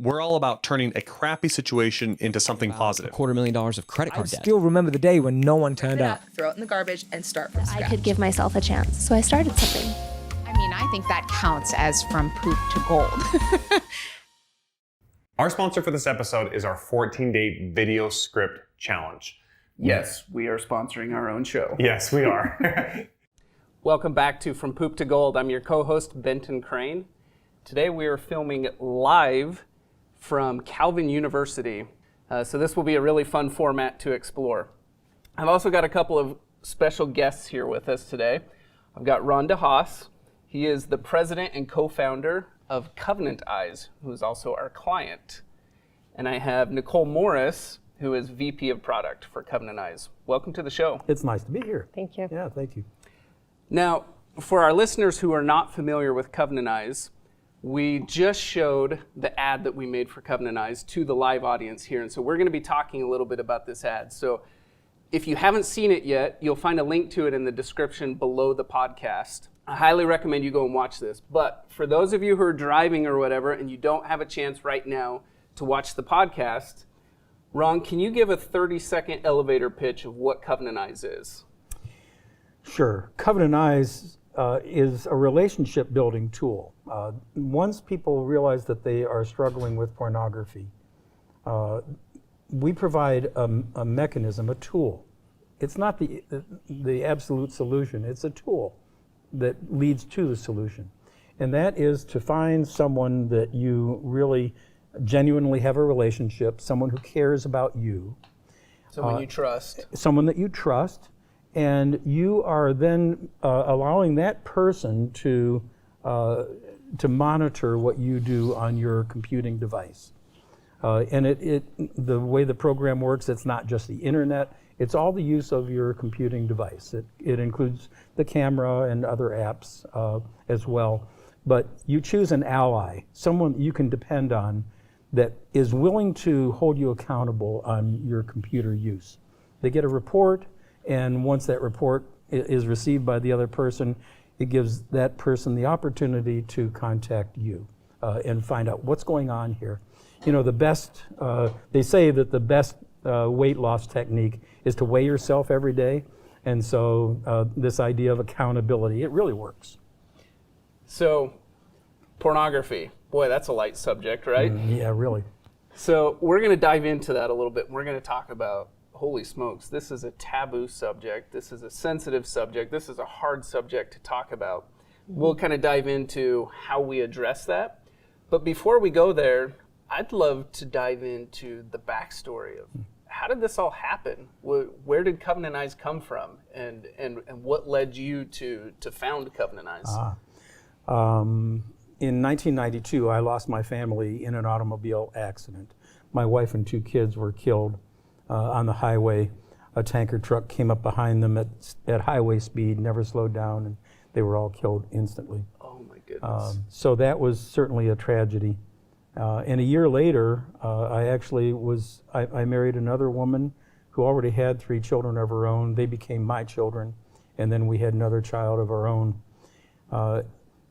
We're all about turning a crappy situation into something positive. $250,000 of credit card I debt. still remember the day when no one turned up. Throw it in the garbage and start from scratch. I could give myself a chance, so I started something. I mean, I think that counts as from poop to gold. Our sponsor for this episode is our 14-day video script challenge. Yes, we are sponsoring our own show. Yes, we are. Welcome back to From Poop to Gold. I'm your co-host, Benton Crane. Today we are filming live from Calvin University. So this will be a really fun format to explore. I've also got a couple of special guests here with us today. I've got Ron DeHaas. He is the president and co-founder of Covenant Eyes, who is also our client. And I have Nicole Morris, who is VP of Product for Covenant Eyes. Welcome to the show. It's nice to be here. Thank you. Yeah, thank you. Now, for our listeners who are not familiar with Covenant Eyes, we just showed the ad that we made for Covenant Eyes to the live audience here. And so we're going to be talking a little bit about this ad. So if you haven't seen it yet, you'll find a link to it in the description below the podcast. I highly recommend you go and watch this. But for those of you who are driving or whatever, and you don't have a chance right now to watch the podcast, Ron, can you give a 30-second elevator pitch of what Covenant Eyes is? Sure. Covenant Eyes is a relationship building tool. Once people realize that they are struggling with pornography, we provide a mechanism, a tool. It's not the absolute solution. It's a tool that leads to the solution. And that is to find someone that you really genuinely have a relationship, someone who cares about you. Someone you trust. Someone that you trust. And you are then allowing that person to monitor what you do on your computing device. And the way the program works, it's not just the internet, it's all the use of your computing device. It includes the camera and other apps as well. But you choose an ally, someone you can depend on that is willing to hold you accountable on your computer use. They get a report, and once that report is received by the other person, it gives that person the opportunity to contact you and find out what's going on here. You know, they say that the best weight loss technique is to weigh yourself every day. And so this idea of accountability, it really works. So, pornography. Boy, that's a light subject, right? Yeah, really. So we're going to dive into that a little bit. We're going to talk about, holy smokes, this is a taboo subject. This is a sensitive subject. This is a hard subject to talk about. We'll kind of dive into how we address that. But before we go there, I'd love to dive into the backstory of how did this all happen? Where did Covenant Eyes come from? And what led you to found Covenant Eyes? In 1992, I lost my family in an automobile accident. My wife and 2 kids were killed on the highway. A tanker truck came up behind them at highway speed, never slowed down, and they were all killed instantly. Oh my goodness. So that was certainly a tragedy. And a year later, I married another woman who already had 3 children of her own. They became my children, and then we had another child of our own.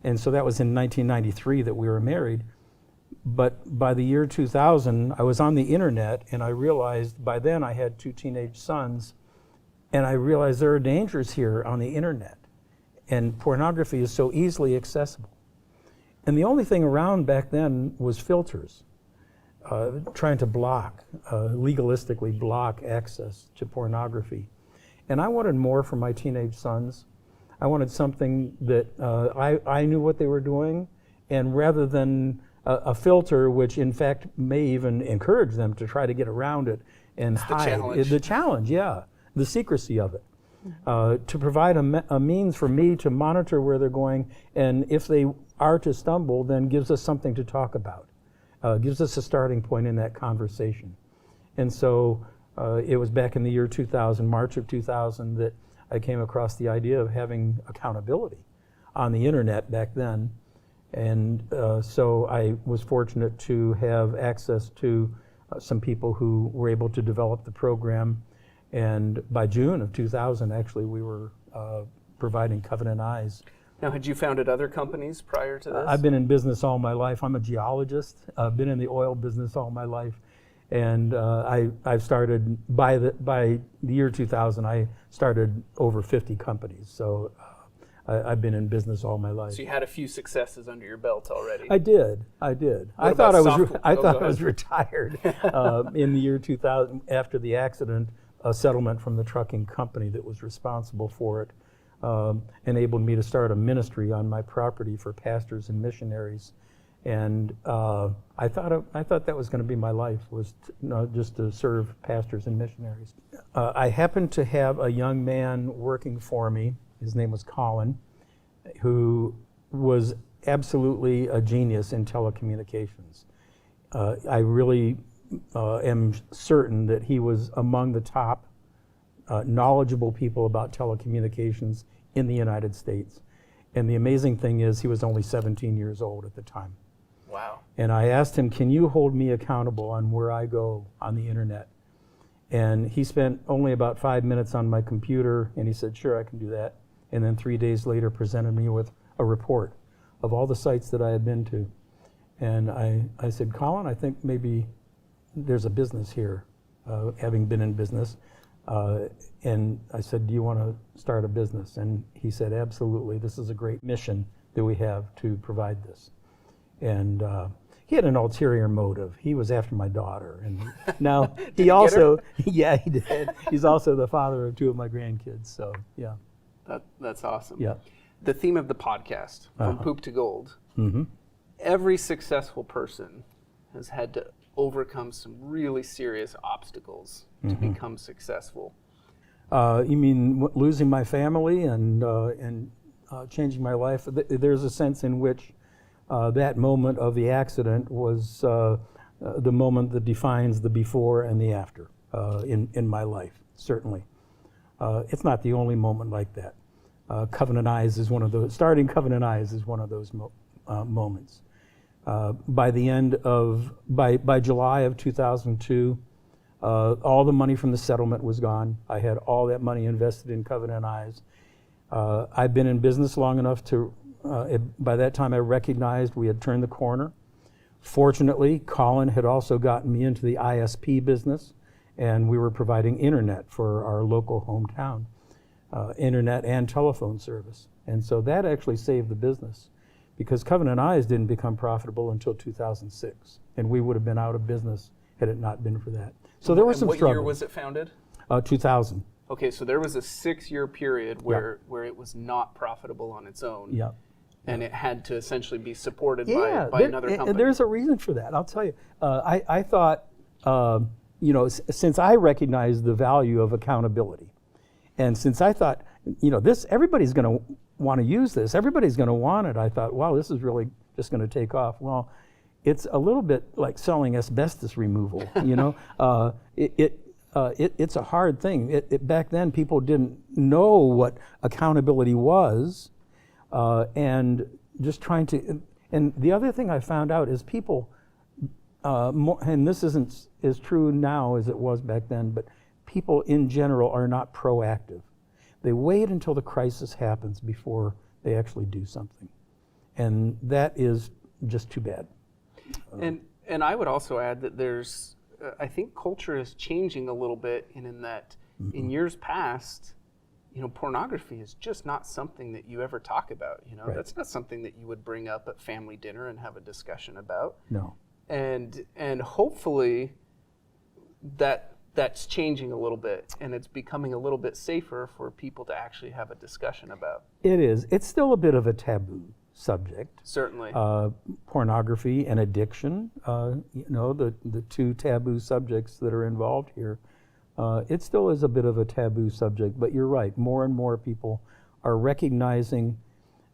And so that was in 1993 that we were married. But by the year 2000, I was on the internet, and I realized by then I had 2 teenage sons, and I realized there are dangers here on the internet, and pornography is so easily accessible. And the only thing around back then was filters, trying to legalistically block access to pornography. And I wanted more for my teenage sons. I wanted something that I knew what they were doing, and rather than a filter, which in fact may even encourage them to try to get around it and hide. The challenge, yeah, the secrecy of it. To provide a means for me to monitor where they're going, and if they are to stumble, then gives us something to talk about, gives us a starting point in that conversation. And so it was back in the year 2000, March of 2000, that I came across the idea of having accountability on the internet back then. And so I was fortunate to have access to some people who were able to develop the program. And by June of 2000, actually, we were providing Covenant Eyes Now, had you founded other companies prior to this? I've been in business all my life. I'm a geologist. I've been in the oil business all my life. And I've started, by the year 2000, I started over 50 companies. So I've been in business all my life. So you had a few successes under your belt already. I did. I thought I was retired in the year 2000 after the accident. A settlement from the trucking company that was responsible for it enabled me to start a ministry on my property for pastors and missionaries, and I thought that was going to be my life, was just to serve pastors and missionaries. I happened to have a young man working for me. His name was Colin, who was absolutely a genius in telecommunications. I really am certain that he was among the top knowledgeable people about telecommunications in the United States. And the amazing thing is he was only 17 years old at the time. Wow. And I asked him, can you hold me accountable on where I go on the internet? And he spent only about 5 minutes on my computer, and he said, sure, I can do that. And then 3 days later presented me with a report of all the sites that I had been to. And I said, Colin, I think maybe there's a business here, having been in business. And I said, do you want to start a business? And he said, absolutely. This is a great mission that we have to provide this. And he had an ulterior motive. He was after my daughter. And now he also, yeah, he did. He's also the father of 2 of my grandkids. So, yeah. That's awesome. Yeah. The theme of the podcast, From Poop to Gold. Mm-hmm. Every successful person has had to overcome some really serious obstacles to become successful. You mean losing my family and changing my life? There's a sense in which that moment of the accident was the moment that defines the before and the after in my life, certainly. It's not the only moment like that. Covenant Eyes is one of those. Starting Covenant Eyes is one of those moments. By July of 2002, all the money from the settlement was gone. I had all that money invested in Covenant Eyes. I've been in business long enough to, by that time I recognized we had turned the corner. Fortunately, Colin had also gotten me into the ISP business, and we were providing internet for our local hometown, internet and telephone service. And so that actually saved the business, because Covenant Eyes didn't become profitable until 2006, and we would have been out of business had it not been for that. So there were some struggles. What year was it founded? 2000. Okay, so there was a 6-year period where it was not profitable on its own. Yeah. And it had to essentially be supported by another company. There's a reason for that. I'll tell you. I thought, since I recognized the value of accountability, and since I thought, everybody's going to want to use this, everybody's going to want it, I thought, wow, this is really just going to take off. Well, it's a little bit like selling asbestos removal, It's a hard thing. Back then, people didn't know what accountability was, and just trying to. And the other thing I found out is people, and this isn't as true now as it was back then, but people in general are not proactive. They wait until the crisis happens before they actually do something, and that is just too bad. And I would also add that there's. I think culture is changing a little bit in that in years past, pornography is just not something that you ever talk about. Right. That's not something that you would bring up at family dinner and have a discussion about. No. And hopefully that's changing a little bit, and it's becoming a little bit safer for people to actually have a discussion about. It is. It's still a bit of a taboo subject. Certainly. Pornography and addiction, the 2 taboo subjects that are involved here. It still is a bit of a taboo subject, but you're right. More and more people are recognizing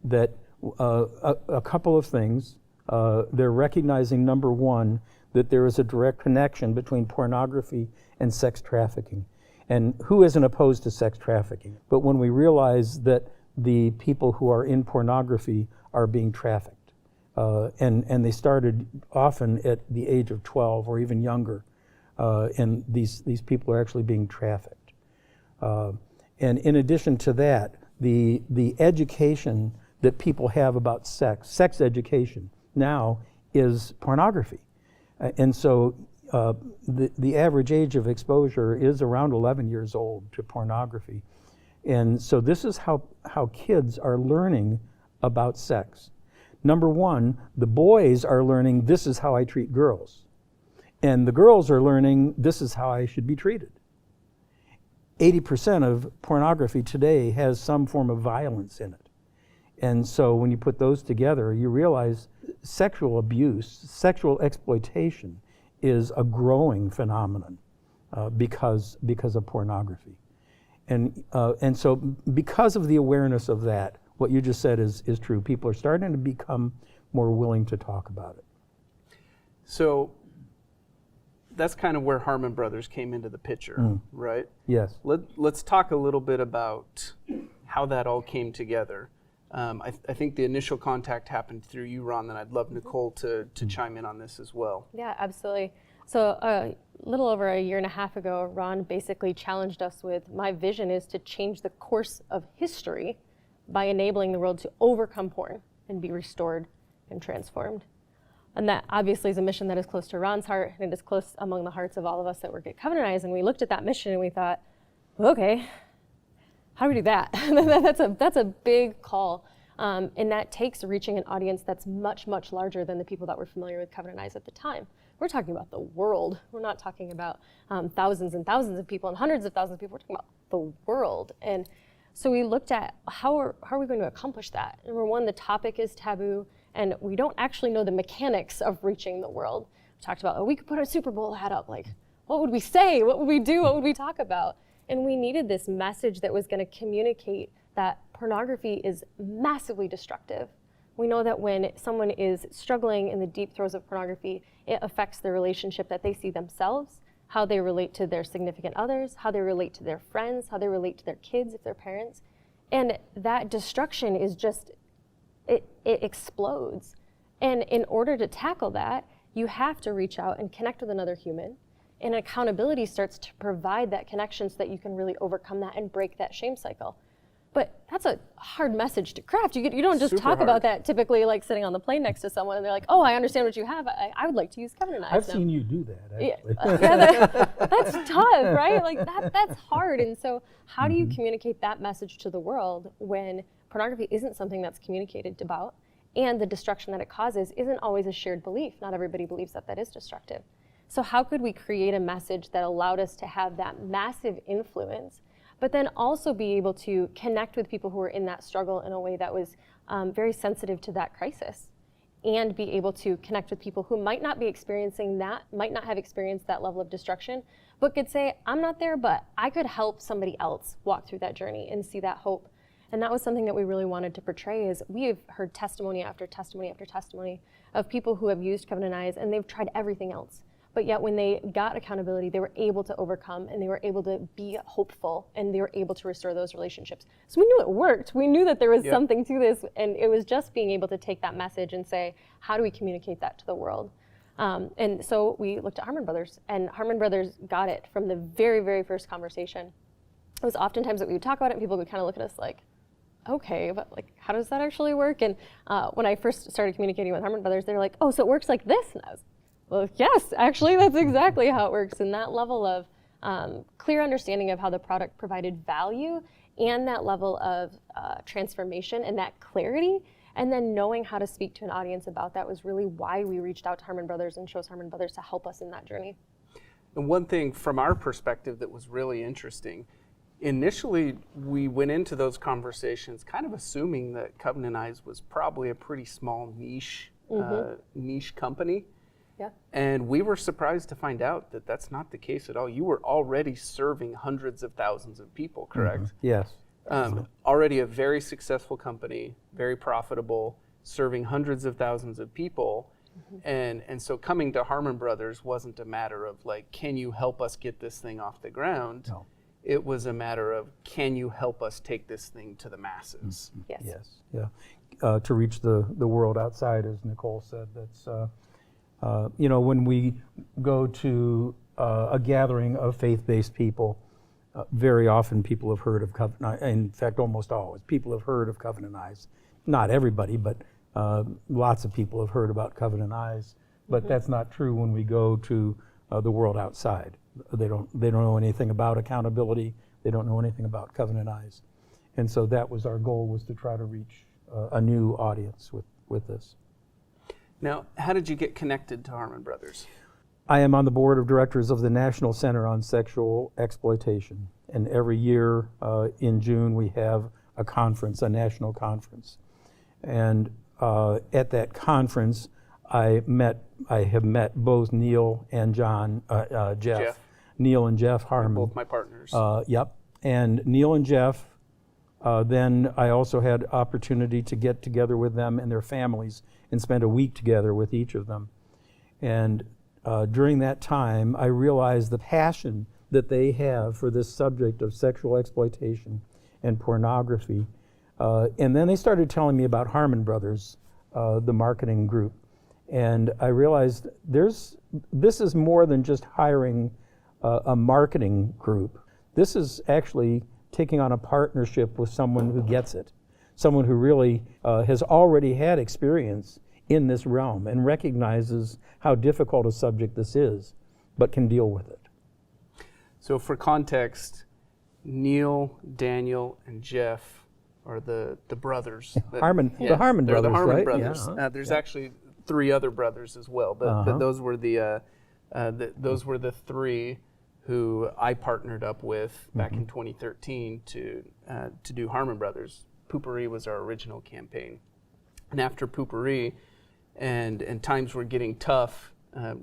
that a couple of things. They're recognizing, number one, that there is a direct connection between pornography and sex trafficking. And who isn't opposed to sex trafficking? But when we realize that the people who are in pornography are being trafficked, and they started often at the age of 12 or even younger, and these people are actually being trafficked. And in addition to that, the education that people have about sex education now is pornography. And so the average age of exposure is around 11 years old to pornography. And so this is how kids are learning about sex. Number one, the boys are learning, this is how I treat girls. And the girls are learning, this is how I should be treated. 80% of pornography today has some form of violence in it. And so when you put those together, you realize sexual abuse, sexual exploitation is a growing phenomenon because of pornography. And so because of the awareness of that, what you just said is true. People are starting to become more willing to talk about it. So that's kind of where Harmon Brothers came into the picture, right? Yes. Let's talk a little bit about how that all came together. I think the initial contact happened through you, Ron, and I'd love Nicole to chime in on this as well. Yeah, absolutely. So a little over a year and a half ago, Ron basically challenged us with, my vision is to change the course of history by enabling the world to overcome porn and be restored and transformed. And that obviously is a mission that is close to Ron's heart, and it is close among the hearts of all of us that work at Covenant. And we looked at that mission and we thought, okay, how do we do that? that's a big call. And that takes reaching an audience that's much, much larger than the people that were familiar with Covenant Eyes at the time. We're talking about the world. We're not talking about thousands and thousands of people and hundreds of thousands of people. We're talking about the world. And so we looked at how are we going to accomplish that? Number one, the topic is taboo, and we don't actually know the mechanics of reaching the world. We talked about, we could put a Super Bowl hat up, like, what would we say? What would we do? What would we talk about? And we needed this message that was going to communicate that pornography is massively destructive. We know that when someone is struggling in the deep throes of pornography, it affects their relationship that they see themselves, how they relate to their significant others, how they relate to their friends, how they relate to their kids if they're parents. And that destruction is just, it explodes. And in order to tackle that, you have to reach out and connect with another human. And accountability starts to provide that connection so that you can really overcome that and break that shame cycle. But that's a hard message to craft. You don't just talk about that typically like sitting on the plane next to someone and they're like, oh, I understand what you have. I would like to use Covenant Eyes I've now. seen you do that, actually. That's tough, right? Like that's hard. And so how do you communicate that message to the world when pornography isn't something that's communicated about, and the destruction that it causes isn't always a shared belief? Not everybody believes that is destructive. So how could we create a message that allowed us to have that massive influence, but then also be able to connect with people who are in that struggle in a way that was very sensitive to that crisis, and be able to connect with people who might not be experiencing that, might not have experienced that level of destruction, but could say, I'm not there, but I could help somebody else walk through that journey and see that hope. And that was something that we really wanted to portray. Is we have heard testimony after testimony after testimony of people who have used Covenant Eyes and they've tried everything else. But yet when they got accountability, they were able to overcome, and they were able to be hopeful, and they were able to restore those relationships. So we knew it worked. We knew that there was something to this, and it was just being able to take that message and say, how do we communicate that to the world? And so we looked at Harmon Brothers, and Harmon Brothers got it from the very, very first conversation. It was oftentimes that we would talk about it, and people would kind of look at us like, okay, but like, how does that actually work? And when I first started communicating with Harmon Brothers, they were like, oh, so it works like this? And I was, well, yes, actually, that's exactly how it works. And that level of clear understanding of how the product provided value, and that level of transformation and that clarity, and then knowing how to speak to an audience about that was really why we reached out to Harmon Brothers and chose Harmon Brothers to help us in that journey. And one thing from our perspective that was really interesting, initially we went into those conversations kind of assuming that Covenant Eyes was probably a pretty small niche company. Yeah. And we were surprised to find out that that's not the case at all. You were already serving hundreds of thousands of people, correct? Yes. Already a very successful company, very profitable, serving hundreds of thousands of people. And so coming to Harmon Brothers wasn't a matter of like, can you help us get this thing off the ground? No. It was a matter of, can you help us take this thing to the masses? Yes. Yes. Yeah. To reach the world outside, as Nicole said, that's when we go to a gathering of faith-based people, very often people have heard of Covenant Eyes. In fact, almost always, people have heard of Covenant Eyes. not everybody, but lots of people have heard about Covenant Eyes, but that's not true when we go to the world outside. They don't know anything about accountability. They don't know anything about Covenant Eyes. And so that was our goal, was to try to reach a new audience with this. Now, how did you get connected to Harmon Brothers? I am on the board of directors of the National Center on Sexual Exploitation. And every year in June we have a conference, a national conference. And at that conference, I have met both Neil and Jeff. Neil and Jeff Harmon. Both my partners. Yep. And Neil and Jeff, then I also had opportunity to get together with them and their families and spend a week together with each of them. And during that time, I realized the passion that they have for this subject of sexual exploitation and pornography. And then they started telling me about Harmon Brothers, the marketing group. And I realized this is more than just hiring a marketing group. This is actually taking on a partnership with someone who gets it, someone who really has already had experience in this realm and recognizes how difficult a subject this is, but can deal with it. So for context, Neil, Daniel, and Jeff are the brothers. The Harmon brothers, the Harmon right? brothers. Yeah. There's actually 3 other brothers as well, but those were the 3 who I partnered up with back in 2013 to do Harmon Brothers. Poopery was our original campaign, and after Poopery, and times were getting tough,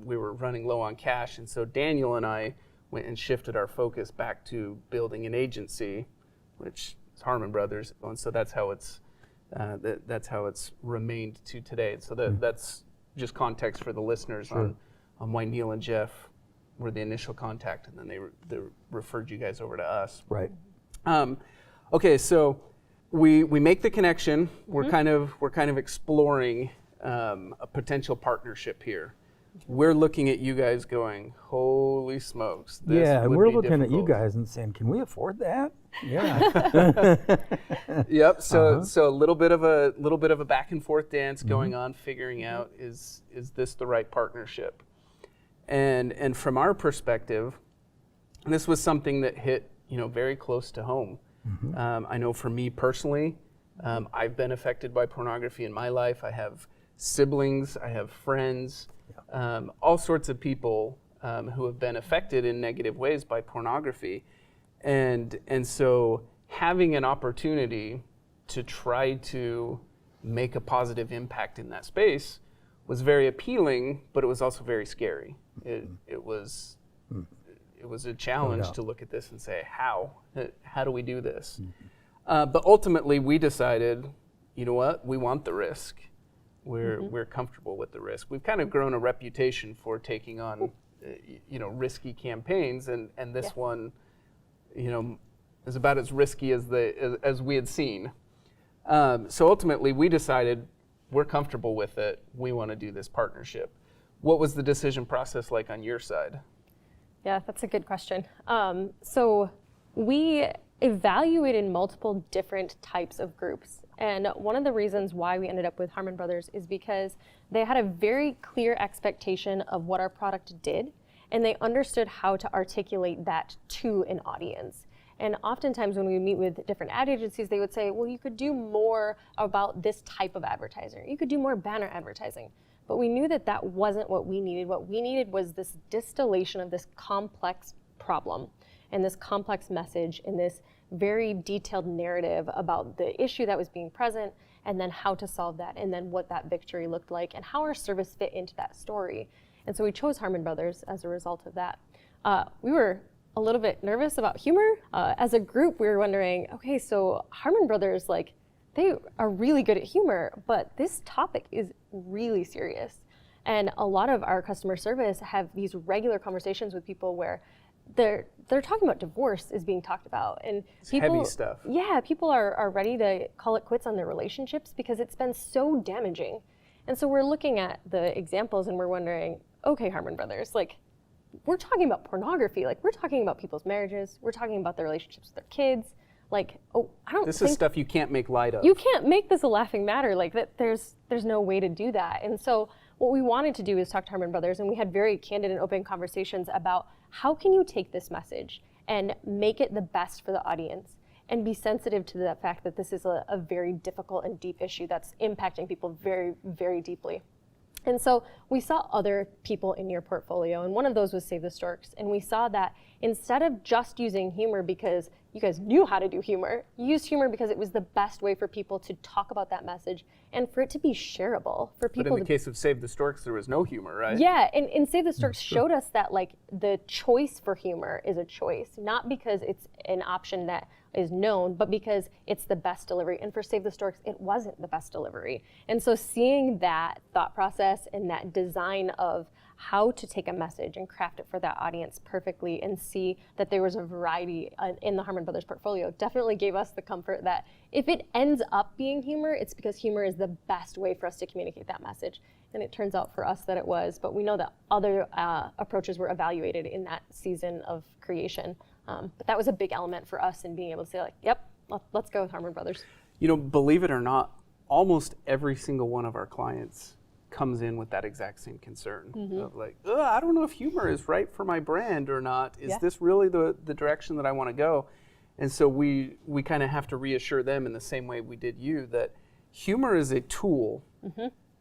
we were running low on cash, and so Daniel and I went and shifted our focus back to building an agency, which is Harmon Brothers, and so that's how it's remained to today. So that's just context for the listeners on why Neil and Jeff were the initial contact, and then they referred you guys over to us. Right. Okay, so we make the connection. We're kind of exploring a potential partnership here. We're looking at you guys going, holy smokes, this and would we're be looking at you difficult. guys and saying, can we afford that? Yeah. Yep. So a little bit of a back and forth dance going on, figuring out is this the right partnership? And from our perspective, this was something that hit very close to home. I know for me personally, I've been affected by pornography in my life. I have siblings, I have friends, all sorts of people who have been affected in negative ways by pornography. And so having an opportunity to try to make a positive impact in that space was very appealing, but it was also very scary. It was a challenge to look at this and say, how do we do this? But ultimately we decided, you know what, we want the risk. We're comfortable with the risk. We've kind of grown a reputation for taking on risky campaigns, and this one is about as risky as we had seen. So ultimately we decided we're comfortable with it. We want to do this partnership. What was the decision process like on your side? Yeah, that's a good question. So we evaluated multiple different types of groups. And one of the reasons why we ended up with Harmon Brothers is because they had a very clear expectation of what our product did, and they understood how to articulate that to an audience. And oftentimes when we meet with different ad agencies, they would say, well, you could do more about this type of advertising. You could do more banner advertising. But we knew that that wasn't what we needed. What we needed was this distillation of this complex problem and this complex message and this very detailed narrative about the issue that was being present, and then how to solve that, and then what that victory looked like, and how our service fit into that story. And so we chose Harmon Brothers as a result of that. We were a little bit nervous about humor. As a group, we were wondering, okay, so Harmon Brothers, they are really good at humor, but this topic is really serious. And a lot of our customer service have these regular conversations with people where they're talking about divorce is being talked about, and It's people, heavy stuff. Yeah, people are ready to call it quits on their relationships because it's been so damaging. And so we're looking at the examples and we're wondering, okay, Harmon Brothers, we're talking about pornography, we're talking about people's marriages, we're talking about their relationships with their kids, like, oh, I don't This think is stuff you can't make light of. you can't make this a laughing matter. Like that, there's no way to do that. And so what we wanted to do is talk to Harmon Brothers, and we had very candid and open conversations about how can you take this message and make it the best for the audience, and be sensitive to the fact that this is a very difficult and deep issue that's impacting people very, very deeply. And so we saw other people in your portfolio, and one of those was Save the Storks. And we saw that instead of just using humor because you guys knew how to do humor, you used humor because it was the best way for people to talk about that message and for it to be shareable, for But people in the case of Save the Storks, there was no humor, right? Yeah, and Save the Storks showed us that like the choice for humor is a choice, not because it's an option that is known, but because it's the best delivery. And for Save the Storks, it wasn't the best delivery. And so seeing that thought process and that design of how to take a message and craft it for that audience perfectly, and see that there was a variety in the Harmon Brothers portfolio definitely gave us the comfort that if it ends up being humor, it's because humor is the best way for us to communicate that message. And it turns out for us that it was, but we know that other approaches were evaluated in that season of creation. But that was a big element for us in being able to say like, yep, let's go with Harmon Brothers. You know, believe it or not, almost every single one of our clients comes in with that exact same concern of like, I don't know if humor is right for my brand or not. Is this really the direction that I want to go? And so we kind of have to reassure them in the same way we did you that humor is a tool,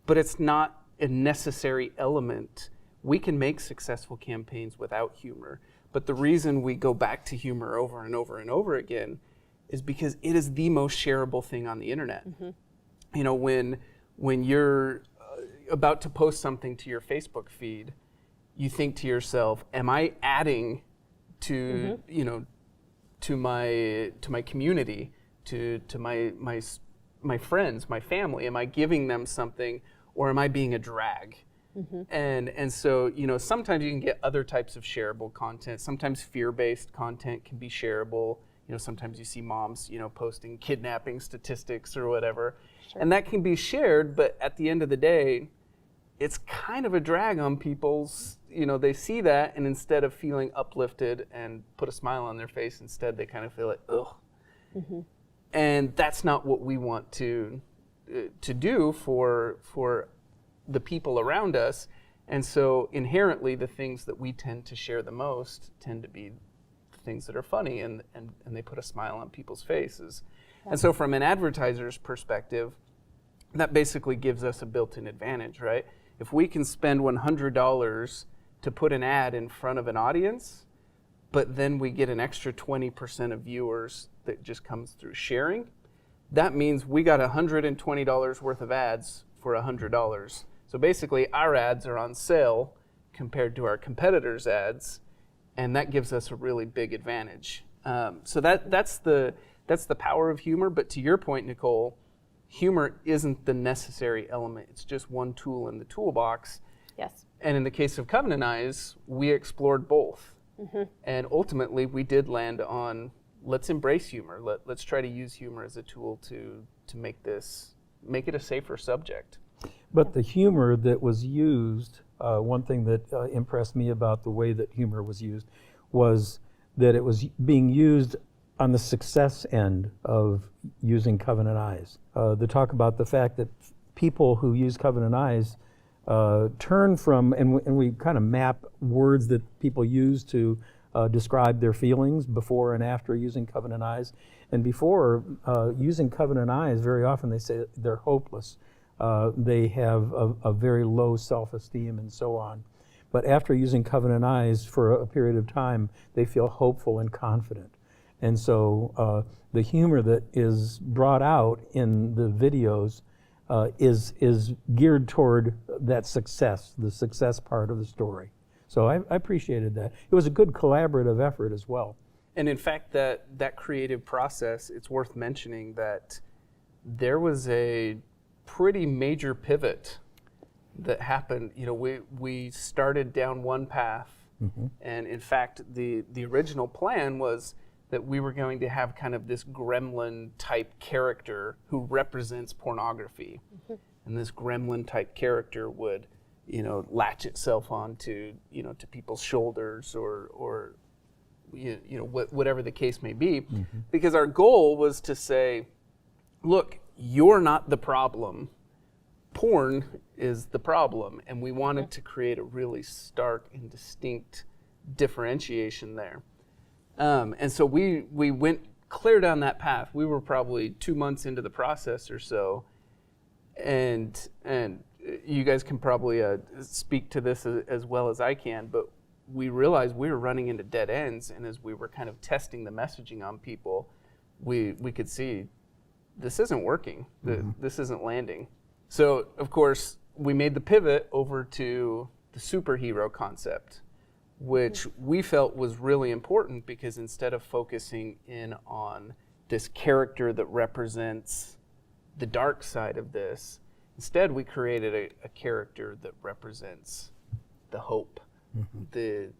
but it's not a necessary element. We can make successful campaigns without humor. But the reason we go back to humor over and over and over again is because it is the most shareable thing on the internet. You know, when you're about to post something to your Facebook feed, you think to yourself, am I adding to, you know, to my community, to my friends, my family? Am I giving them something, or am I being a drag? And so, you know, sometimes you can get other types of shareable content. Sometimes fear-based content can be shareable. You know, sometimes you see moms, you know, posting kidnapping statistics or whatever. And that can be shared, but at the end of the day, it's kind of a drag on people's, you know, they see that, and instead of feeling uplifted and put a smile on their face, instead they kind of feel like, ugh. And that's not what we want to do for the people around us. And so inherently the things that we tend to share the most tend to be things that are funny and they put a smile on people's faces. And so from an advertiser's perspective, that basically gives us a built-in advantage, right? If we can spend $100 to put an ad in front of an audience, but then we get an extra 20% of viewers that just comes through sharing, that means we got $120 worth of ads for $100. So basically our ads are on sale compared to our competitors' ads, and that gives us a really big advantage. So that's the power of humor. But to your point, Nicole, humor isn't the necessary element. It's just one tool in the toolbox. Yes. And in the case of Covenant-Eyes, we explored both. And ultimately, we did land on, let's embrace humor. Let's try to use humor as a tool to make it a safer subject. But the humor that was used, one thing that impressed me about the way that humor was used was that it was being used on the success end of using Covenant-Eyes. The talk about the fact that people who use Covenant-Eyes turn from, and we kind of map words that people use to describe their feelings before and after using Covenant-Eyes. And before using Covenant-Eyes, very often they say they're hopeless. They have a very low self-esteem and so on. But after using Covenant-Eyes for a period of time, they feel hopeful and confident. And so the humor that is brought out in the videos is geared toward that success, the success part of the story. So I appreciated that. It was a good collaborative effort as well. And in fact, that creative process, it's worth mentioning that there was a pretty major pivot that happened. You know, we started down one path, and in fact, the original plan was that we were going to have kind of this gremlin type character who represents pornography. And this gremlin type character would, you know, latch itself onto, you know, to people's shoulders or whatever the case may be, because our goal was to say, look, you're not the problem. Porn is the problem, and we wanted to create a really stark and distinct differentiation there. And so we went clear down that path. We were probably 2 months into the process or so, and you guys can probably speak to this as well as I can, but we realized we were running into dead ends, and as we were kind of testing the messaging on people, we could see this isn't working. This isn't landing. So, of course, we made the pivot over to the superhero concept, which we felt was really important because instead of focusing in on this character that represents the dark side of this, instead we created a character that represents the hope, the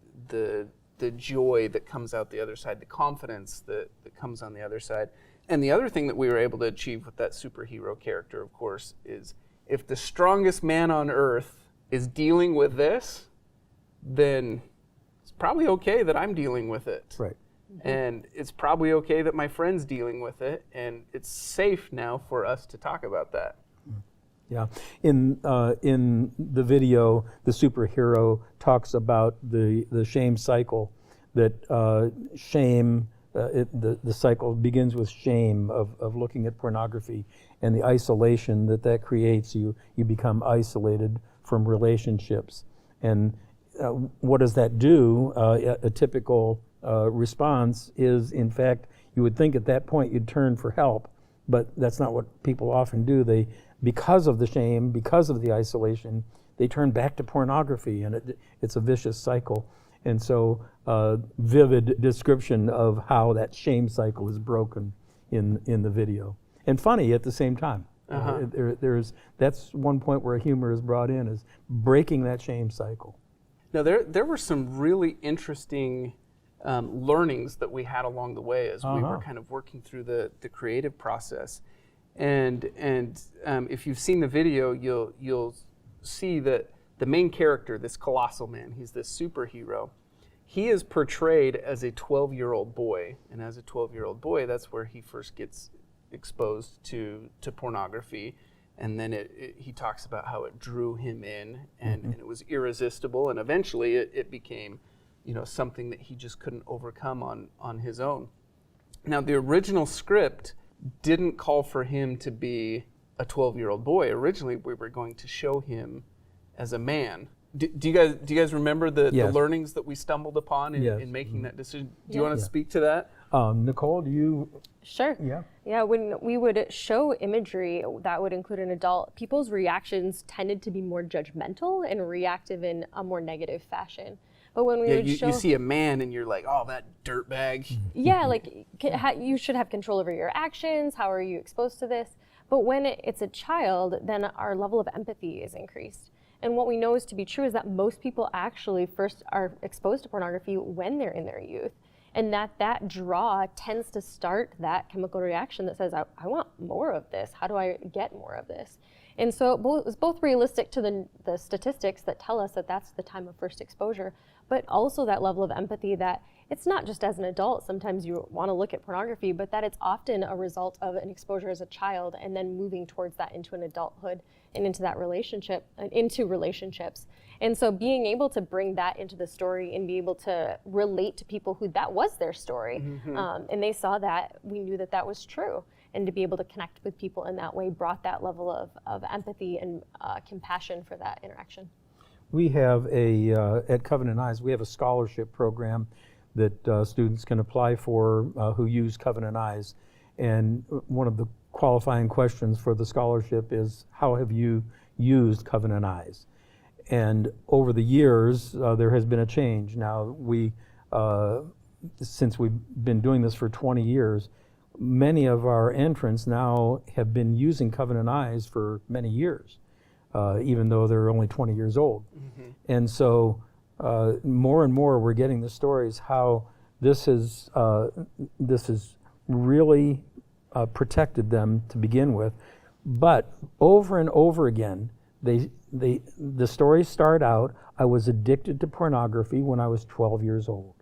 joy that comes out the other side, the confidence that comes on the other side. And the other thing that we were able to achieve with that superhero character, of course, is if the strongest man on earth is dealing with this, then it's probably okay that I'm dealing with it. Right. And it's probably okay that my friend's dealing with it, and it's safe now for us to talk about that. Yeah. In the video, the superhero talks about the shame cycle, that shame, the cycle begins with shame of looking at pornography and the isolation that creates. You become isolated from relationships. And what does that do? A typical response is, in fact, you would think at that point you'd turn for help, but that's not what people often do. Because of the shame, because of the isolation, they turn back to pornography, and it's a vicious cycle. And so, vivid description of how that shame cycle is broken in the video, and funny at the same time. That's one point where humor is brought in, is breaking that shame cycle. Now, there were some really interesting learnings that we had along the way as we were kind of working through the creative process. And if you've seen the video, you'll see that the main character, this colossal man, he's this superhero. He is portrayed as a 12-year-old boy, and as a 12-year-old boy, that's where he first gets exposed to pornography. And then he talks about how it drew him in, and it was irresistible, and eventually it became, something that he just couldn't overcome on his own. Now, the original script didn't call for him to be a 12-year-old boy. Originally, we were going to show him as a man. Do you guys remember the learnings that we stumbled upon in making that decision? Do you want to speak to that? Nicole, do you? Sure. Yeah, when we would show imagery that would include an adult, people's reactions tended to be more judgmental and reactive in a more negative fashion. But when we would show... you see a man and you're like, oh, that dirtbag. Yeah, like you should have control over your actions. How are you exposed to this? But when it's a child, then our level of empathy is increased. And what we know is to be true is that most people actually first are exposed to pornography when they're in their youth. And that draw tends to start that chemical reaction that says, I want more of this. How do I get more of this? And so it was both realistic to the statistics that tell us that that's the time of first exposure, but also that level of empathy that it's not just as an adult, sometimes you want to look at pornography, but that it's often a result of an exposure as a child and then moving towards that into an adulthood and into that relationship, into relationships. And so being able to bring that into the story and be able to relate to people who that was their story, and they saw that, we knew that was true. And to be able to connect with people in that way brought that level of empathy and compassion for that interaction. We have at Covenant Eyes, we have a scholarship program that students can apply for who use Covenant Eyes. And one of the qualifying questions for the scholarship is, how have you used Covenant Eyes? And over the years, there has been a change. Now, since we've been doing this for 20 years, many of our entrants now have been using Covenant Eyes for many years, even though they're only 20 years old. And so more and more we're getting the stories how this has really protected them to begin with. But over and over again, the stories start out, I was addicted to pornography when I was 12 years old.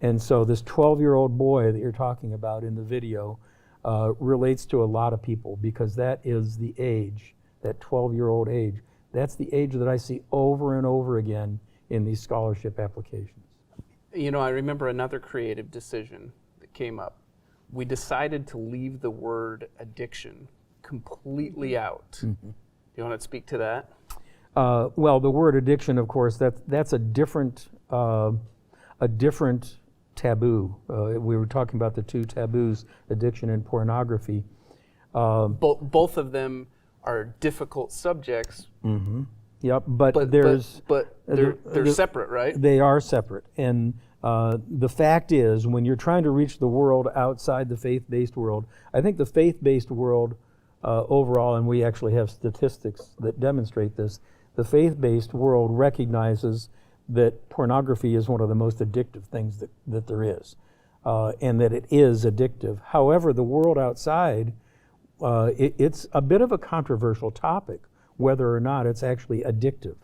And so this 12-year-old boy that you're talking about in the video relates to a lot of people, because that is the age, that 12-year-old age. That's the age that I see over and over again in these scholarship applications. You know, I remember another creative decision that came up. We decided to leave the word addiction completely out. Do you want to speak to that? Well, the word addiction, of course, that's a different taboo. We were talking about the two taboos, addiction and pornography. Both of them are difficult subjects. Yep, but they're separate, right? They are separate, and the fact is, when you're trying to reach the world outside the faith-based world, I think the faith-based world overall, and we actually have statistics that demonstrate this, the faith-based world recognizes that pornography is one of the most addictive things that there is, and that it is addictive. However, the world outside, it's a bit of a controversial topic, whether or not it's actually addictive.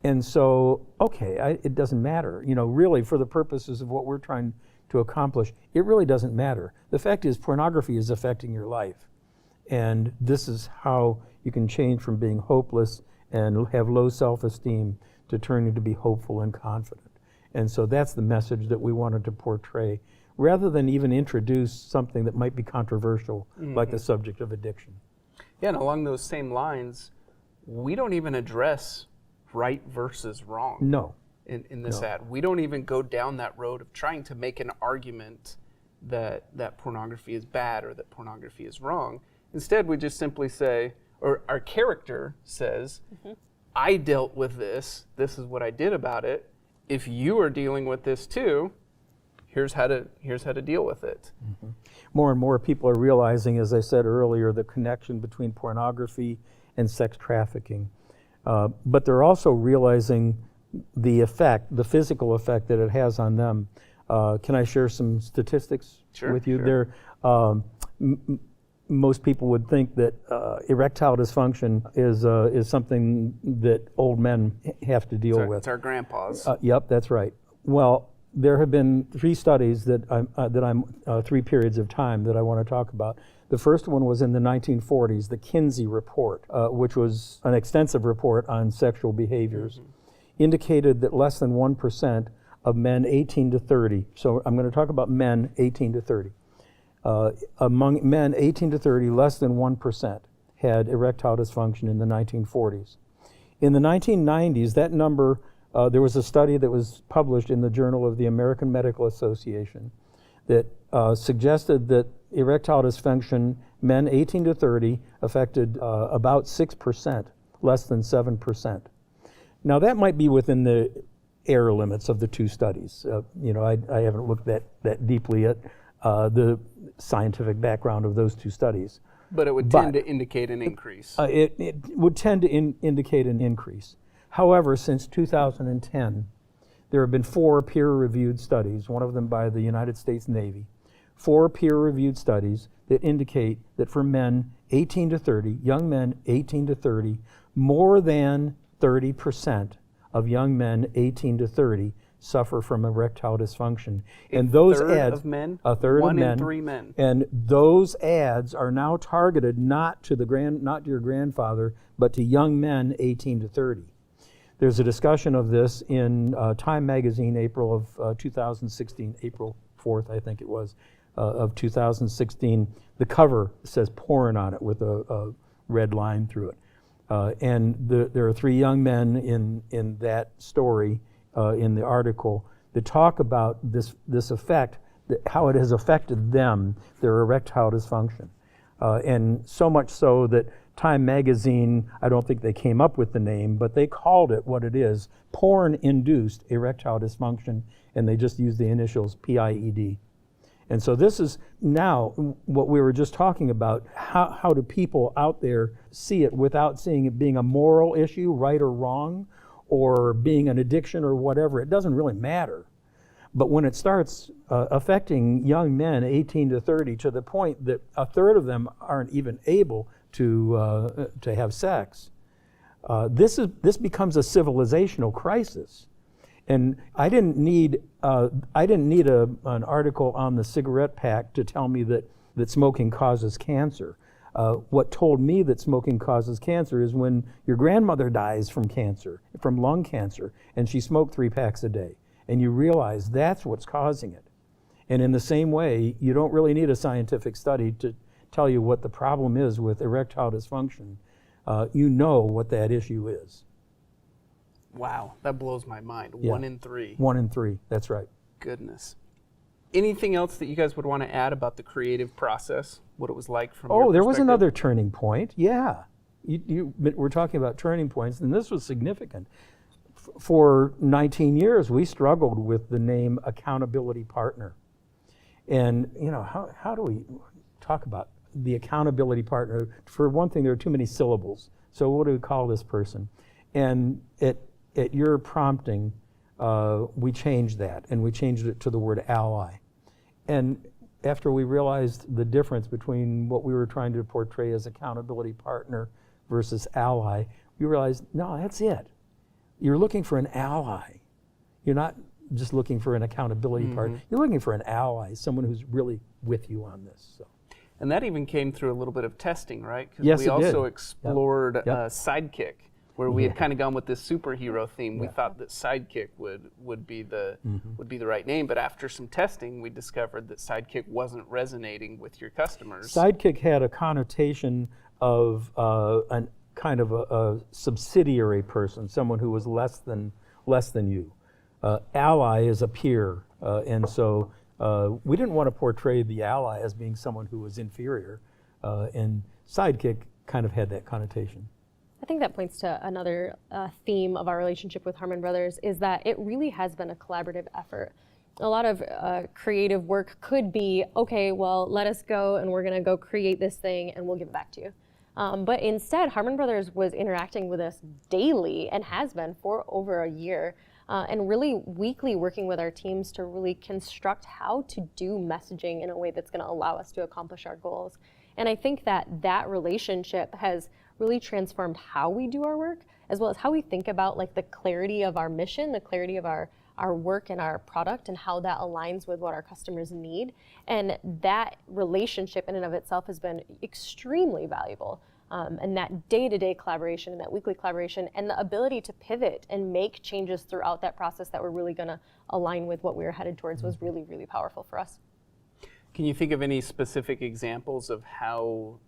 And so, okay, it doesn't matter. You know, really, for the purposes of what we're trying to accomplish, it really doesn't matter. The fact is, pornography is affecting your life. And this is how you can change from being hopeless and have low self-esteem to turning to be hopeful and confident. And so that's the message that we wanted to portray, rather than even introduce something that might be controversial, like the subject of addiction. Yeah, and along those same lines, we don't even address right versus wrong. No. In this ad. We don't even go down that road of trying to make an argument that pornography is bad or that pornography is wrong. Instead, we just simply say, or our character says, I dealt with this is what I did about it. If you are dealing with this too, here's how to deal with it. More and more people are realizing, as I said earlier, the connection between pornography and sex trafficking. But they're also realizing the effect, the physical effect that it has on them. Can I share some statistics with you? Sure. Most people would think that erectile dysfunction is something that old men have to deal with. It's our grandpas. Yep, that's right. Well, there have been three studies that I'm 3 periods of time that I want to talk about. The first one was in the 1940s, the Kinsey report, which was an extensive report on sexual behaviors, indicated that less than 1% of men 18 to 30, so I'm going to talk about men 18 to 30, among men 18 to 30, less than 1% had erectile dysfunction in the 1940s. In the 1990s, that number, there was a study that was published in the Journal of the American Medical Association that suggested that erectile dysfunction, men 18 to 30, affected about 6%, less than 7%. Now that might be within the error limits of the two studies. You know, I haven't looked that deeply at the scientific background of those two studies. But it would tend to indicate an increase. It would tend to indicate an increase. However, since 2010, there have been 4 peer-reviewed studies, one of them by the United States Navy, 4 peer-reviewed studies that indicate that for men 18 to 30, young men 18 to 30, more than 30% of young men 18 to 30 suffer from erectile dysfunction. And those ads, of men? a third One of men, in 3 men. And those ads are now targeted not to your grandfather, but to young men 18 to 30. There's a discussion of this in Time magazine, April of 2016, April 4th, I think it was, of 2016. The cover says porn on it with a red line through it. And there are 3 young men in that story, in the article, that talk about this effect, how it has affected them, their erectile dysfunction. And so much so that Time magazine, I don't think they came up with the name, but they called it what it is, porn-induced erectile dysfunction, and they just used the initials PIED. And so this is now what we were just talking about. How do people out there see it without seeing it being a moral issue, right or wrong, or being an addiction or whatever? It doesn't really matter. But when it starts affecting young men 18 to 30 to the point that a third of them aren't even able to have sex, this becomes a civilizational crisis. And I didn't need an article on the cigarette pack to tell me that smoking causes cancer. What told me that smoking causes cancer is when your grandmother dies from cancer, from lung cancer, and she smoked 3 packs a day. And you realize that's what's causing it. And in the same way, you don't really need a scientific study to tell you what the problem is with erectile dysfunction. You know what that issue is. Wow, that blows my mind. Yeah. 1 in 3. 1 in 3, that's right. Goodness. Anything else that you guys would want to add about the creative process? What it was like from your Oh, there was perspective? another turning point. Yeah, we're talking about turning points, and this was significant. For 19 years, we struggled with the name accountability partner. And how do we talk about the accountability partner? For one thing, there are too many syllables. So what do we call this person? And at your prompting, we changed that, and we changed it to the word ally. And after we realized the difference between what we were trying to portray as accountability partner versus ally, we realized, no, that's it. You're looking for an ally. You're not just looking for an accountability partner. You're looking for an ally, someone who's really with you on this. So. And that even came through a little bit of testing, right? 'Cause Yes, we it also did. explored Yep. Sidekick, where we had kind of gone with this superhero theme. We thought that Sidekick would be the right name, but after some testing, we discovered that Sidekick wasn't resonating with your customers. Sidekick had a connotation of an kind of a subsidiary person, someone who was less than you. Ally is a peer, and so we didn't want to portray the ally as being someone who was inferior, and Sidekick kind of had that connotation. I think that points to another theme of our relationship with Harmon Brothers is that it really has been a collaborative effort. A lot of creative work could be, okay, well, let us go and we're going to go create this thing and we'll give it back to you. But instead, Harmon Brothers was interacting with us daily and has been for over a year, and really weekly working with our teams to really construct how to do messaging in a way that's going to allow us to accomplish our goals. And I think that relationship has really transformed how we do our work, as well as how we think about like the clarity of our mission, the clarity of our work and our product, and how that aligns with what our customers need. And that relationship in and of itself has been extremely valuable. And that day-to-day collaboration and that weekly collaboration and the ability to pivot and make changes throughout that process that were really going to align with what we were headed towards was really, really powerful for us. Can you think of any specific examples of how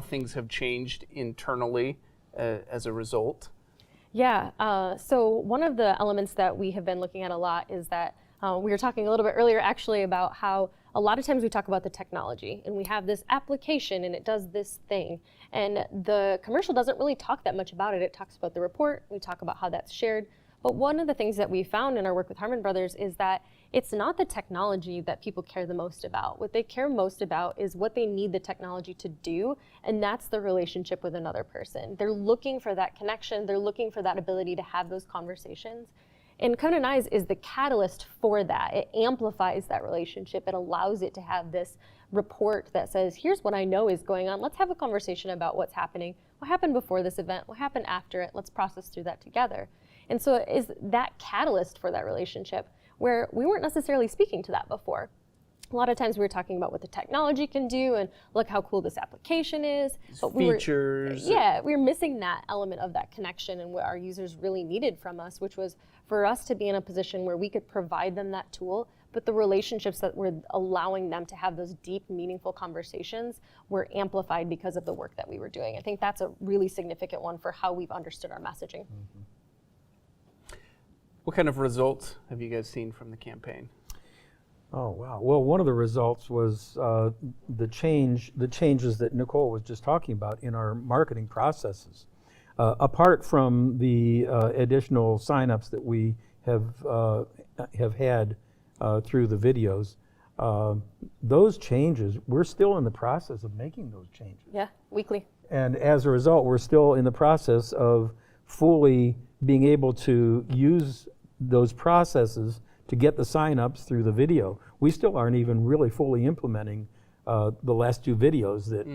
things have changed internally as a result? Yeah, so one of the elements that we have been looking at a lot is that we were talking a little bit earlier actually about how a lot of times we talk about the technology and we have this application and it does this thing. And the commercial doesn't really talk that much about it. It talks about the report, we talk about how that's shared. But one of the things that we found in our work with Harmon Brothers is that it's not the technology that people care the most about. What they care most about is what they need the technology to do, and that's the relationship with another person. They're looking for that connection, they're looking for that ability to have those conversations. And Covenant Eyes is the catalyst for that. It amplifies that relationship. It allows it to have this report that says, here's what I know is going on. Let's have a conversation about what's happening. What happened before this event? What happened after it? Let's process through that together. And so it is that catalyst for that relationship where we weren't necessarily speaking to that before. A lot of times we were talking about what the technology can do and look how cool this application is. But Features. we were missing that element of that connection and what our users really needed from us, which was for us to be in a position where we could provide them that tool, but the relationships that were allowing them to have those deep, meaningful conversations were amplified because of the work that we were doing. I think that's a really significant one for how we've understood our messaging. Mm-hmm. What kind of results have you guys seen from the campaign? Oh, wow. Well, one of the results was the changes that Nicole was just talking about in our marketing processes. Apart from the additional signups that we have had through the videos, those changes, we're still in the process of making those changes. Yeah, weekly. And as a result, we're still in the process of fully being able to use those processes to get the signups through the video. We still aren't even really fully implementing the last 2 videos that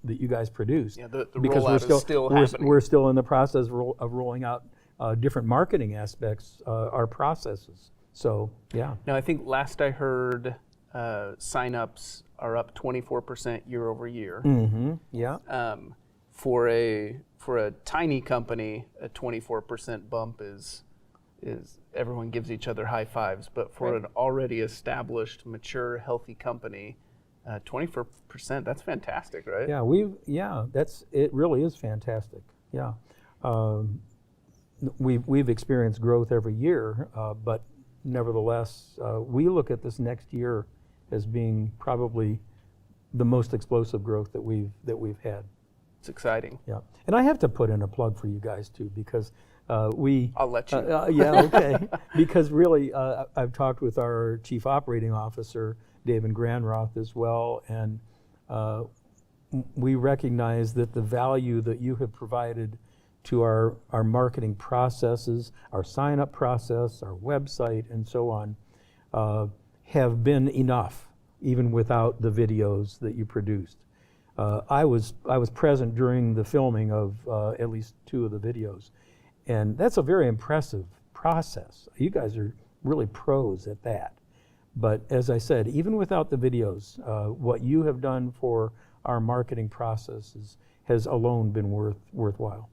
that you guys produced. Yeah, the because rollout is still happening. we're still in the process of rolling out different marketing aspects are processes. So, yeah. Now, I think last I heard, sign-ups are up 24% year over year. Mm-hmm. Yeah. For a tiny company, a 24% bump is everyone gives each other high fives. But for an already established, mature, healthy company, 24%, that's fantastic, right? Yeah, it really is fantastic. Yeah. We've experienced growth every year, but nevertheless, we look at this next year as being probably the most explosive growth that we've had. It's exciting. Yeah, and I have to put in a plug for you guys too, because I'll let you. Yeah, okay. Because really, I've talked with our Chief Operating Officer, David Granroth, as well, and we recognize that the value that you have provided to our marketing processes, our sign-up process, our website, and so on, have been enough, even without the videos that you produced. I was present during the filming of at least 2 of the videos, and that's a very impressive process. You guys are really pros at that. But as I said, even without the videos, what you have done for our marketing processes has alone been worthwhile.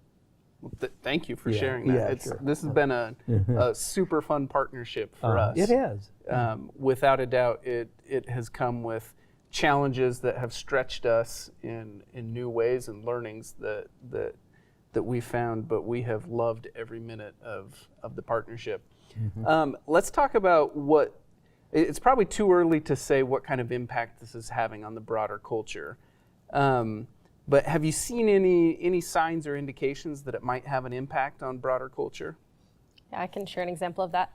Well, thank you for sharing that. Yeah, sure. This has been a super fun partnership for us. It has. Without a doubt, it has come with challenges that have stretched us in new ways and learnings that we found, but we have loved every minute of the partnership. Let's talk about it's probably too early to say what kind of impact this is having on the broader culture. But have you seen any signs or indications that it might have an impact on broader culture? Yeah, I can share an example of that.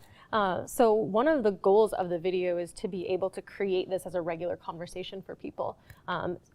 So one of the goals of the video is to be able to create this as a regular conversation for people.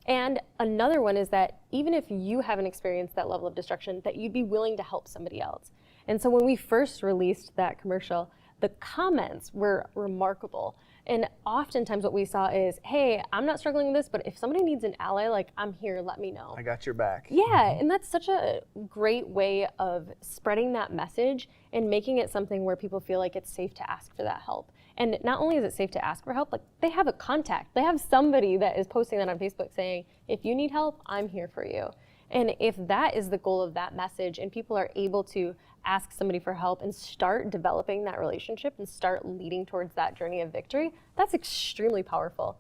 And another one is that even if you haven't experienced that level of destruction, that you'd be willing to help somebody else. And so when we first released that commercial, the comments were remarkable. And oftentimes what we saw is, hey, I'm not struggling with this, but if somebody needs an ally, like, I'm here, let me know. I got your back. Yeah, and that's such a great way of spreading that message and making it something where people feel like it's safe to ask for that help. And not only is it safe to ask for help, like, they have a contact. They have somebody that is posting that on Facebook saying, if you need help, I'm here for you. And if that is the goal of that message and people are able to ask somebody for help and start developing that relationship and start leading towards that journey of victory, that's extremely powerful.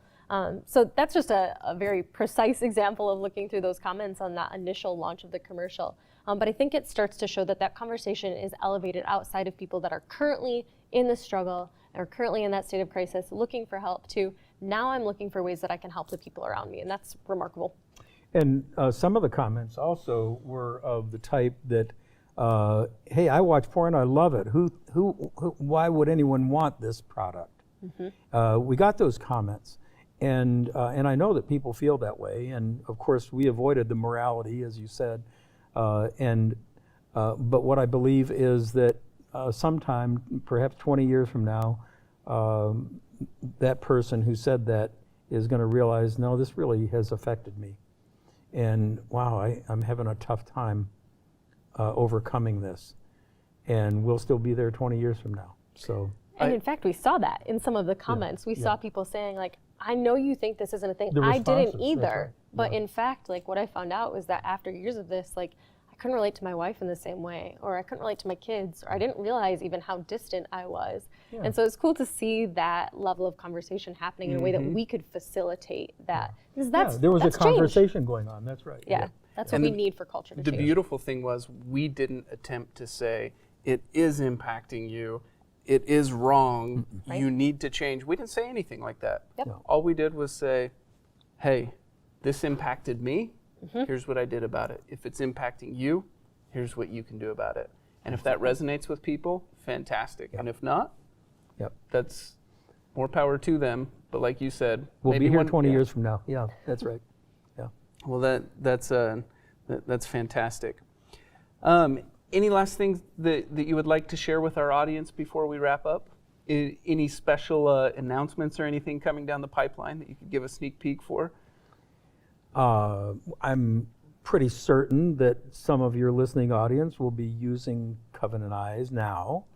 So that's just a very precise example of looking through those comments on that initial launch of the commercial. But I think it starts to show that conversation is elevated outside of people that are currently in the struggle or currently in that state of crisis looking for help to now I'm looking for ways that I can help the people around me, and that's remarkable. And some of the comments also were of the type that, hey, I watch porn, I love it. Why would anyone want this product? We got those comments, and I know that people feel that way. And of course, we avoided the morality, as you said. But what I believe is that sometime, perhaps 20 years from now, that person who said that is going to realize, no, this really has affected me. And wow, I'm having a tough time overcoming this. And we'll still be there 20 years from now. So. And in fact, we saw that in some of the comments. We saw people saying, like, I know you think this isn't a thing. I didn't either. Right. But in fact, like, what I found out was that after years of this, like, I couldn't relate to my wife in the same way, or I couldn't relate to my kids, or I didn't realize even how distant I was. And so it's cool to see that level of conversation happening in a way that we could facilitate that. Because there was a conversation change. Going on, that's right. Yeah, that's what we need for culture to change. The beautiful thing was we didn't attempt to say, it is impacting you, it is wrong, you need to change. We didn't say anything like that. All we did was say, hey, this impacted me, here's what I did about it. If it's impacting you, here's what you can do about it. And if that resonates with people, fantastic. And if not, that's more power to them. But like you said, we'll maybe be here 20 years from now. Yeah, that's right. Yeah. Well, that's fantastic. Any last things that you would like to share with our audience before we wrap up? Any special announcements or anything coming down the pipeline that you could give a sneak peek for? I'm pretty certain that some of your listening audience will be using Covenant Eyes now,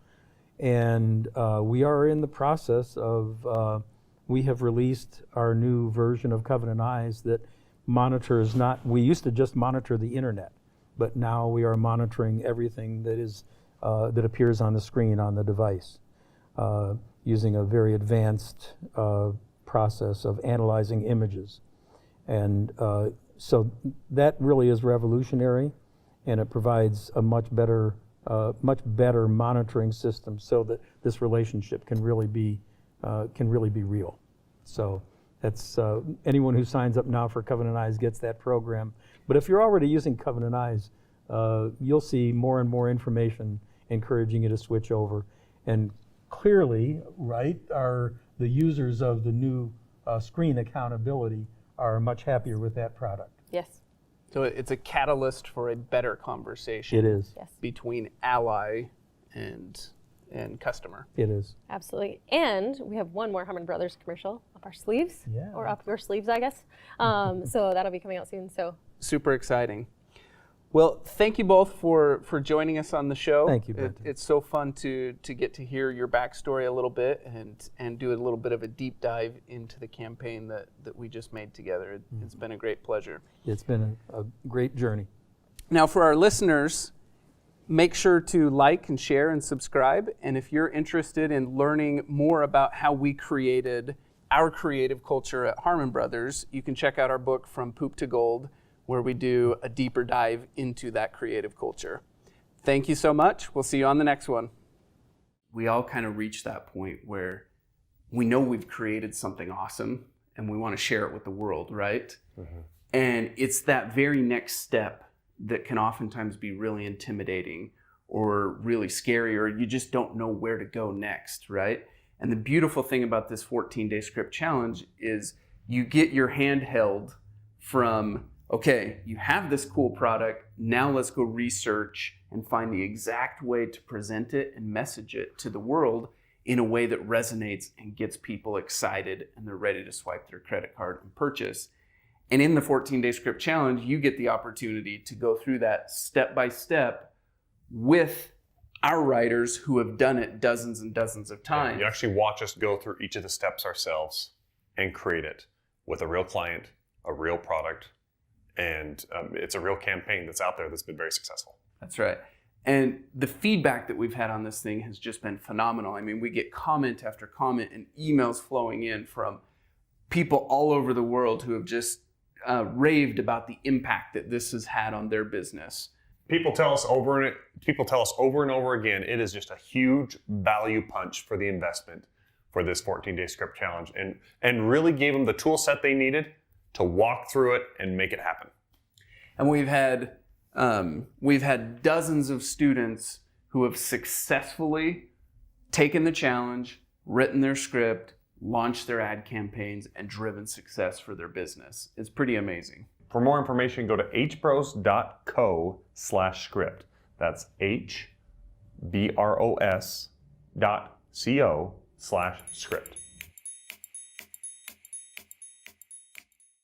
and we are in the process of, we have released our new version of Covenant Eyes that monitors we used to just monitor the internet, but now we are monitoring everything that is, that appears on the screen on the device, using a very advanced process of analyzing images. And so that really is revolutionary, and it provides a much better monitoring system so that this relationship can really be real. So that's anyone who signs up now for Covenant Eyes gets that program. But if you're already using Covenant Eyes, you'll see more and more information encouraging you to switch over. And clearly, right, the users of the new screen accountability are much happier with that product. Yes. So it's a catalyst for a better conversation. It is. Yes. Between ally and customer. It is. Absolutely. And we have one more Harmon Brothers commercial up our sleeves, Yeah. or up your sleeves, I guess. So that'll be coming out soon. So Super exciting. Well, thank you both for joining us on the show. Thank you, Benton. It's so fun to get to hear your backstory a little bit and do a little bit of a deep dive into the campaign that we just made together. It's been a great pleasure. It's been a great journey. Now, for our listeners, make sure to like and share and subscribe. And if you're interested in learning more about how we created our creative culture at Harmon Brothers, you can check out our book, From Poop to Gold, where we do a deeper dive into that creative culture. Thank you so much. We'll see you on the next one. We all kind of reach that point where we know we've created something awesome and we want to share it with the world, right? Mm-hmm. And it's that very next step that can oftentimes be really intimidating or really scary, or you just don't know where to go next, right? And the beautiful thing about this 14-day script challenge is you get your hand held from, okay, you have this cool product, now let's go research and find the exact way to present it and message it to the world in a way that resonates and gets people excited and they're ready to swipe their credit card and purchase. And in the 14-day script challenge, you get the opportunity to go through that step by step with our writers who have done it dozens and dozens of times. You actually watch us go through each of the steps ourselves and create it with a real client, a real product, and it's a real campaign that's out there that's been very successful. That's right. And the feedback that we've had on this thing has just been phenomenal. I mean, we get comment after comment and emails flowing in from people all over the world who have just raved about the impact that this has had on their business. People tell us over and over again, it is just a huge value punch for the investment for this 14-day script challenge, and really gave them the tool set they needed to walk through it and make it happen. And we've had dozens of students who have successfully taken the challenge, written their script, launched their ad campaigns, and driven success for their business. It's pretty amazing. For more information, go to hbros.co/script. That's hbros.co/script.